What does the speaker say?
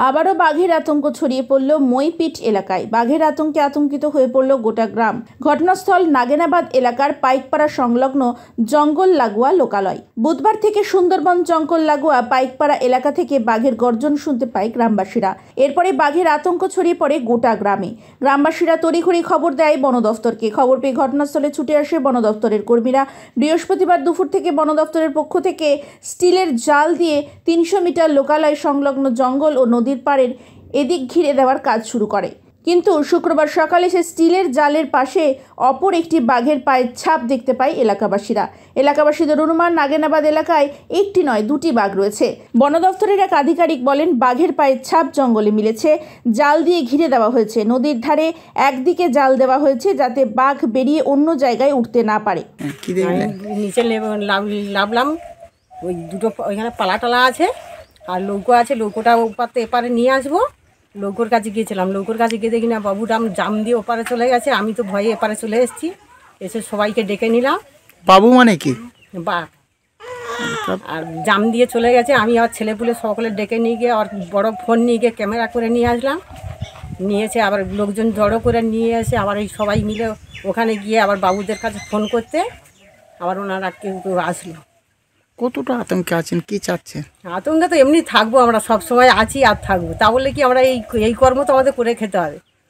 আবারও বাঘের আতঙ্ক ছড়িয়ে পড়ল মইপিট এলাকায়। বাঘের আতঙ্কে আতঙ্কিত হয়ে পড়ল গোটা গ্রাম। ঘটনাস্থল নাগেনাবাদ এলাকার পাইকপাড়া সংলগ্ন জঙ্গল লাগোয়া লোকালয়। বুধবার থেকে সুন্দরবন জঙ্গল লাগোয়া পাইকপাড়া এলাকা থেকে বাঘের গর্জন শুনতে পায় গ্রামবাসীরা। এরপরে বাঘের আতঙ্ক ছড়িয়ে পড়ে গোটা গ্রামে। গ্রামবাসীরা তড়িঘড়ি খবর দেয় বন দফতরকে। খবর পেয়ে ঘটনাস্থলে ছুটে আসে বন দফতরের কর্মীরা। বৃহস্পতিবার দুপুর থেকে বন দফতরের পক্ষ থেকে স্টিলের জাল দিয়ে 300 মিটার লোকালয় সংলগ্ন জঙ্গল ও নদীর পাড়ের এদিক ঘিরে দেওয়ার কাজ শুরু করে। কিন্তু শুক্রবার সকালে সে স্টিলের জালের পাশে অপর একটি বাঘের পায়ের ছাপ দেখতে পায় এলাকাবাসীরা। এলাকাবাসীদের অনুমান নাগেনাবাদ এলাকায় একটি নয় দুটি বাঘ রয়েছে। বন দফতরের এক আধিকারিক বলেন, বাঘের পায়ের ছাপ জঙ্গলে মিলেছে। জাল দিয়ে ঘিরে দেওয়া হয়েছে। নদীর ধারে একদিকে জাল দেওয়া হয়েছে যাতে বাঘ বেরিয়ে অন্য জায়গায় উঠতে না পারে। নিচে নামলাম, ওই দুটো ওইখানে পালা টালা আছে আর লৌকো আছে, লৌকোটা ওপারতে এপারে নিয়ে আসবো। লৌকোর কাছে গিয়েছিলাম, লৌকোর কাছে গিয়ে দেখি না বাবুরাম জাম দিয়ে ওপারে চলে গেছে। আমি তো ভয়ে এপারে চলে এসেছি, এসে সবাইকে ডেকে নিলাম। বাবু মানে কি? বাঘ। আর জাম দিয়ে চলে গেছে। আমি আর ছেলেপুলে সকলে ডেকে নিয়ে গিয়ে আর বড় ফোন নিয়ে গিয়ে ক্যামেরা করে নিয়ে আসলাম। নিয়েছে আবার লোকজন জড়ো করে নিয়ে এসে আবার এই সবাই মিলে ওখানে গিয়ে আবার বাবুদের কাছে ফোন করতে আবার ওনারা কেউ আসলো। কতটা আতঙ্কে আছেন, কি চাচ্ছেন? আতঙ্কে তো এমনি থাকবো, আমরা সব সময় আছি আর থাকবো। তা বলে কি আমরা এই কর্ম তো আমাদের করে খেতে হবে।